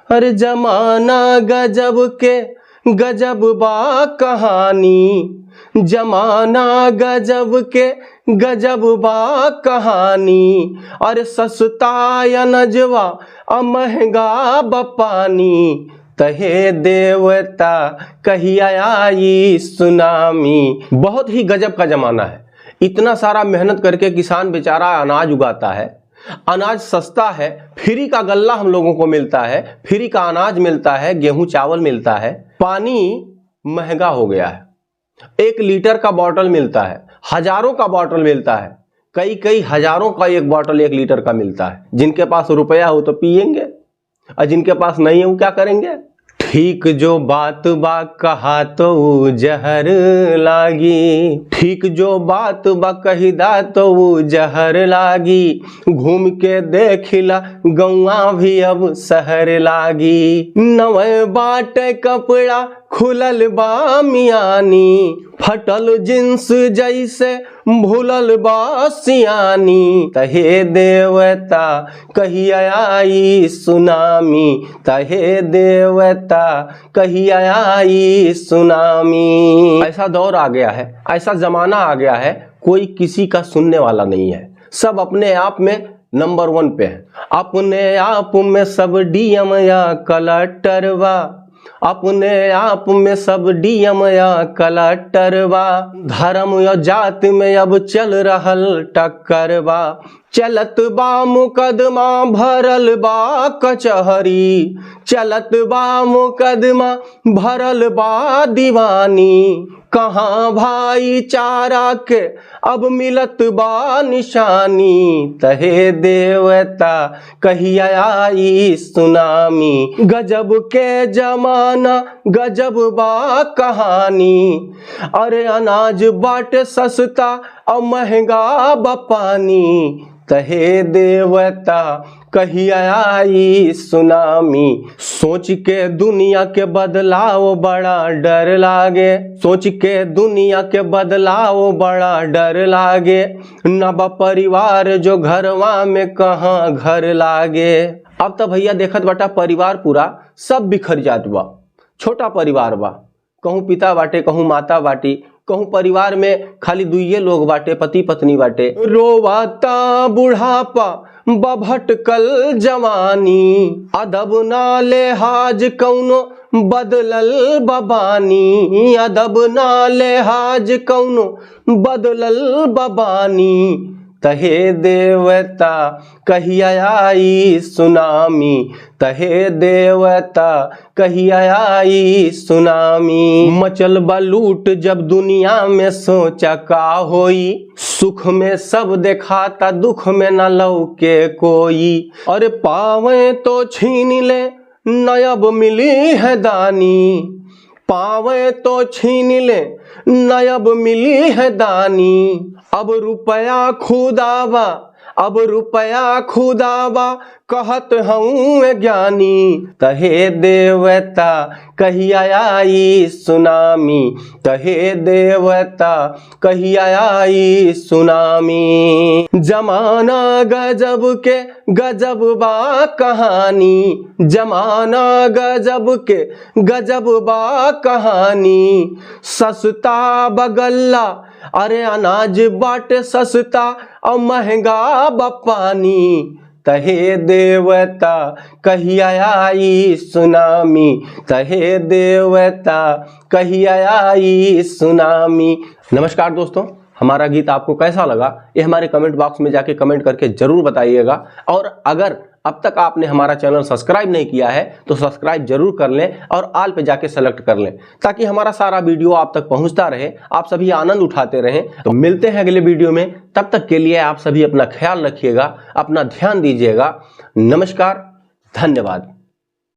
अरे जमाना गजब के गजब बा कहानी, जमाना गजब के गजब बा कहानी। अरे सस्ता अनजवा महंगा बपानी, तहे देवता कहिया आई सुनामी। बहुत ही गजब का जमाना है। इतना सारा मेहनत करके किसान बेचारा अनाज उगाता है, अनाज सस्ता है, फ्री का गल्ला हम लोगों को मिलता है, फ्री का अनाज मिलता है, गेहूं चावल मिलता है। पानी महंगा हो गया है, 1 लीटर का बॉटल मिलता है, हजारों का बॉटल मिलता है, कई हजारों का एक बॉटल 1 लीटर का मिलता है। जिनके पास रुपया हो तो पिएंगे और जिनके पास नहीं है वो क्या करेंगे। ठीक जो बात बा कहा तो जहर लागी, ठीक जो बात बा कहिदा तो जहर लागी। घूम के देखिला गौआ भी अब शहर लागी। नवे बाटे कपड़ा खुलल बा मियानी, फटल जींस जैसे भूलल बा सियानी। तहे देवता कहिया आई सुनामी, तहे देवता कहिया आई सुनामी। ऐसा दौर आ गया है, ऐसा जमाना आ गया है, कोई किसी का सुनने वाला नहीं है। सब अपने आप में नंबर 1 पे है। अपने आप में सब डीएम या कलेक्टर बा, अपने आप में सब डीएम या कलेक्टर बा। धर्म या जात में अब चल रहल टक्कर बा, चलत बा मुकदमा भरल बा कचहरी, चलत बा मुकदमा भरल बा दीवानी। कहाँ भाईचारा के अब मिलत बा निशानी, तहे देवता कहिया आई सुनामी। गजब के जमाना गजब बा कहानी, अरे अनाज बाटे सस्ता और महंगा बपानी। तहे देवता कहिया आई सुनामी। सोच के दुनिया के बदलाव बड़ा डर लागे, सोच के दुनिया के बदलाव बड़ा डर लागे। न बा परिवार जो घरवा में कहाँ घर लागे। अब तो भैया देखत बाटा परिवार पूरा सब बिखर जात बा। छोटा परिवार बा, कहूँ पिता बाटे, कहूँ माता बाटी, कहूँ परिवार में खाली 2 लोग बाटे, पति पत्नी बाटे। रोवाता बुढ़ापा बभटकल जवानी, अदब ना लेहाज कौनो बदलल बबानी, अदब ना लेहाज कौनो बदलल बबानी। तहे देवता कहिया आई सुनामी, तहे देवता कहिया आई सुनामी। मचल बलूट जब दुनिया में सोचा का होई, सुख में सब दिखाता दुख में न लौके कोई। अरे पावे तो छीन ले नयब मिली है दानी, पावे तो छीन ले नयब मिली है दानी। अब रुपया खुदावा, अब रुपया खुदावा कहत हूँ ज्ञानी। तहे देवता कहिया आई सुनामी, तहे देवता कहिया आई सुनामी। जमाना गजब के गजब बा कहानी, जमाना गजब के गजब बा कहानी। सस्ता बगल्ला अरे अनाज बाटे सस्ता और महंगा बपानी। तहे देवता कहिया आई सुनामी, तहे देवता कहिया आई सुनामी। नमस्कार दोस्तों, हमारा गीत आपको कैसा लगा ये हमारे कमेंट बॉक्स में जाके कमेंट करके जरूर बताइएगा। और अगर अब तक आपने हमारा चैनल सब्सक्राइब नहीं किया है तो सब्सक्राइब जरूर कर लें और ऑल पे जाके सेलेक्ट कर लें, ताकि हमारा सारा वीडियो आप तक पहुंचता रहे, आप सभी आनंद उठाते रहें। तो मिलते हैं अगले वीडियो में, तब तक के लिए आप सभी अपना ख्याल रखिएगा, अपना ध्यान दीजिएगा। नमस्कार, धन्यवाद।